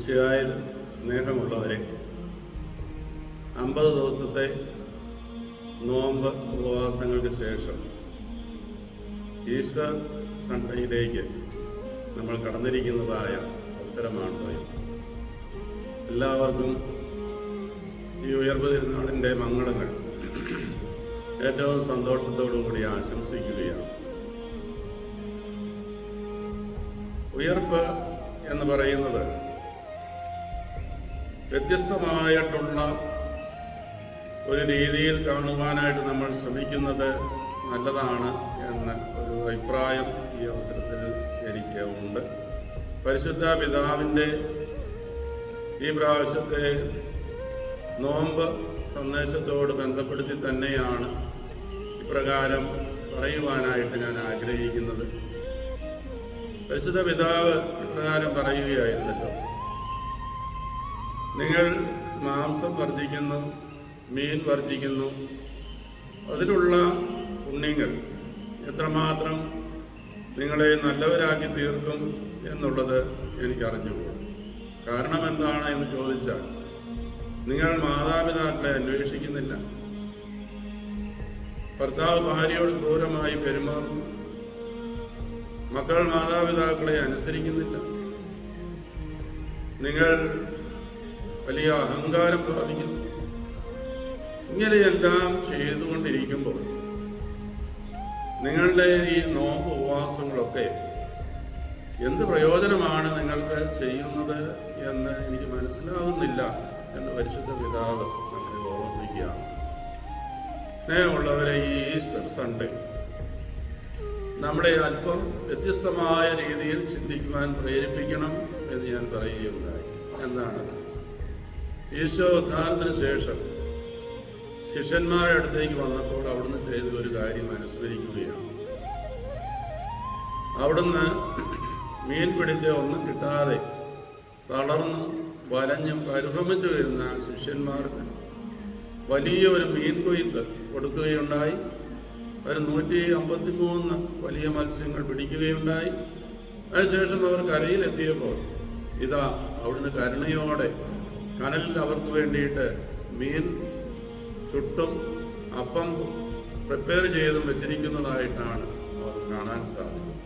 മിശിഹായിൽ സ്നേഹമുള്ളവരെ, 50 ദിവസത്തെ നോമ്പ് ഉപവാസങ്ങൾക്ക് ശേഷം ഈസ്റ്റർ സൺഡേയിലേക്ക് നമ്മൾ കടന്നിരിക്കുന്നതായ അവസരമാണ്. എല്ലാവർക്കും ഈ ഉയർപ്പ് തിരുനാളിൻ്റെ മംഗളങ്ങൾ ഏറ്റവും സന്തോഷത്തോടുകൂടി ആശംസിക്കുകയാണ്. ഉയർപ്പ് എന്ന് പറയുന്നത് വ്യത്യസ്തമായിട്ടുള്ള ഒരു രീതിയിൽ കാണുവാനായിട്ട് നമ്മൾ ശ്രമിക്കുന്നത് നല്ലതാണ് എന്ന ഒരു അഭിപ്രായം ഈ അവസരത്തിൽ എനിക്ക് ഉണ്ട്. പരിശുദ്ധ പിതാവിൻ്റെ ഈ പ്രാവശ്യത്തെ നോമ്പ് സന്ദേശത്തോട് ബന്ധപ്പെടുത്തി തന്നെയാണ് ഇപ്രകാരം പറയുവാനായിട്ട് ഞാൻ ആഗ്രഹിക്കുന്നത്. പരിശുദ്ധ പിതാവ് ഇപ്രകാരം പറയുകയായിരുന്നല്ലോ, നിങ്ങൾ മാംസം വർജിക്കുന്നു, മീൻ വർജിക്കുന്നു, അതിലുള്ള പുണ്യങ്ങൾ എത്രമാത്രം നിങ്ങളെ നല്ലവരാക്കി തീർക്കും എന്നുള്ളത് എനിക്കറിഞ്ഞുകൂടും. കാരണം എന്താണ് എന്ന് ചോദിച്ചാൽ, നിങ്ങൾ മാതാപിതാക്കളെ അന്വേഷിക്കുന്നില്ല, ഭർത്താവ് ഭാര്യയോട് ക്രൂരമായി പെരുമാറുന്നു, മക്കൾ മാതാപിതാക്കളെ അനുസരിക്കുന്നില്ല, നിങ്ങൾ വലിയ അഹങ്കാരം പ്രാപിക്കുന്നു. ഇങ്ങനെയെല്ലാം ചെയ്തുകൊണ്ടിരിക്കുമ്പോൾ നിങ്ങളുടെ ഈ നോമ്പ് ഉപവാസങ്ങളൊക്കെ എന്ത് പ്രയോജനമാണ് നിങ്ങൾക്ക് ചെയ്യുന്നത് എന്ന് എനിക്ക് മനസ്സിലാകുന്നില്ല എന്ന് പരിശുദ്ധ പിതാവ് നമ്മളെ ഓർമ്മിപ്പിക്കുകയാണ്. സ്നേഹമുള്ളവരെ, ഈ ഈസ്റ്റർ സൺഡേ നമ്മളെ അല്പം വ്യത്യസ്തമായ രീതിയിൽ ചിന്തിക്കുവാൻ പ്രേരിപ്പിക്കണം എന്ന് ഞാൻ പറയുകയുണ്ടായി. എന്താണ്? ഈശോ ഉദ്ധാനത്തിന് ശേഷം ശിഷ്യന്മാരുടെ അടുത്തേക്ക് വന്നപ്പോൾ അവിടുന്ന് ചെയ്ത ഒരു കാര്യം അനുസ്മരിക്കുകയാണ്. അവിടുന്ന് മീൻ പിടിച്ച് ഒന്നും കിട്ടാതെ തളർന്ന് വലഞ്ഞും പരിഭ്രമിച്ചു വരുന്ന ശിഷ്യന്മാർക്ക് വലിയ ഒരു മീൻ കൊയ്ത്ത് കൊടുക്കുകയുണ്ടായി. അവർ 153 വലിയ മത്സ്യങ്ങൾ പിടിക്കുകയുണ്ടായി. അതിനുശേഷം അവർ കരയിലെത്തിയപ്പോൾ ഇതാ അവിടുന്ന് കരുണയോടെ കനലിൽ അവർക്ക് വേണ്ടിയിട്ട് മീൻ ചുട്ടും അപ്പം പ്രിപ്പയർ ചെയ്തും വെച്ചിരിക്കുന്നതായിട്ടാണ് അവർക്ക് കാണാൻ സാധിച്ചത്.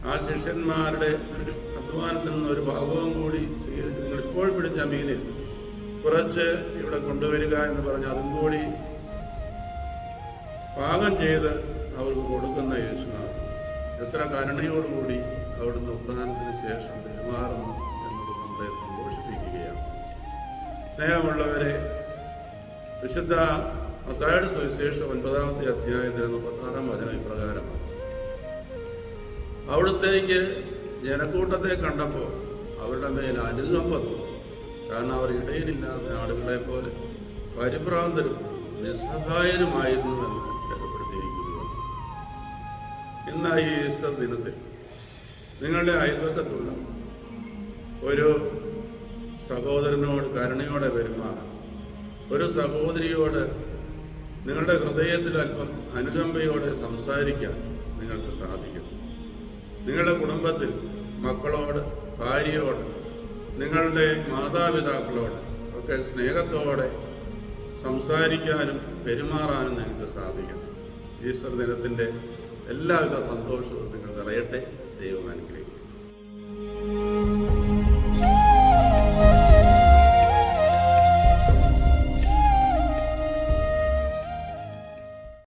ആ ശിഷ്യന്മാരുടെ അധ്വാനത്തിൽ നിന്ന് ഒരു ഭാഗവും കൂടി സ്വീകരിച്ച് നിങ്ങൾ ഇപ്പോൾ പിടിച്ച മീനിൽ കുറച്ച് ഇവിടെ കൊണ്ടുവരിക എന്ന് പറഞ്ഞ് അതും കൂടി പാകം ചെയ്ത് അവർക്ക് കൊടുക്കുന്ന യേശുനാഥൻ എത്ര കരുണയോടുകൂടി അവിടുന്ന് ഉദ്ധാനത്തിന് ശേഷം പെരുമാറുന്നു എന്നത് നമ്മളെ സന്തോഷിപ്പിക്കുകയാണ്. സ്നേഹമുള്ളവരെ, വിശുദ്ധ മത്തായിയുടെ സുവിശേഷം 9-ാമത്തെ അധ്യായത്തിൽ 36-ാം വചനം ഇപ്രകാരമാണ്: അവിടത്തേക്ക് ജനക്കൂട്ടത്തെ കണ്ടപ്പോൾ അവരുടെ മേൽ അനുകമ്പ തോന്നി. കാരണം അവർ ഇടയിലില്ലാത്ത ആളുകളെ പോലെ പരിഭ്രാന്തരും നിസ്സഹായരുമായിരുന്നുവെന്ന് രേഖപ്പെടുത്തിയിരിക്കുന്നു. ഇന്ന് ഈ ഈസ്റ്റർ ദിനത്തിൽ നിങ്ങളുടെ അയൽവക്കത്തുള്ള ഒരു സഹോദരനോട് കരുണയോടെ പെരുമാറാം, ഒരു സഹോദരിയോട് നിങ്ങളുടെ ഹൃദയത്തിൽ അല്പം അനുകമ്പയോടെ സംസാരിക്കാൻ നിങ്ങൾക്ക് സാധിക്കും. നിങ്ങളുടെ കുടുംബത്തിൽ മക്കളോട്, ഭാര്യയോട്, നിങ്ങളുടെ മാതാപിതാക്കളോട് ഒക്കെ സ്നേഹത്തോടെ സംസാരിക്കാനും പെരുമാറാനും നിങ്ങൾക്ക് സാധിക്കും. ഈസ്റ്റർ ദിനത്തിൻ്റെ എല്ലാവിധ സന്തോഷവും നിങ്ങൾ നിറയട്ടെ. ദൈവം അനുഗ്രഹിക്കും.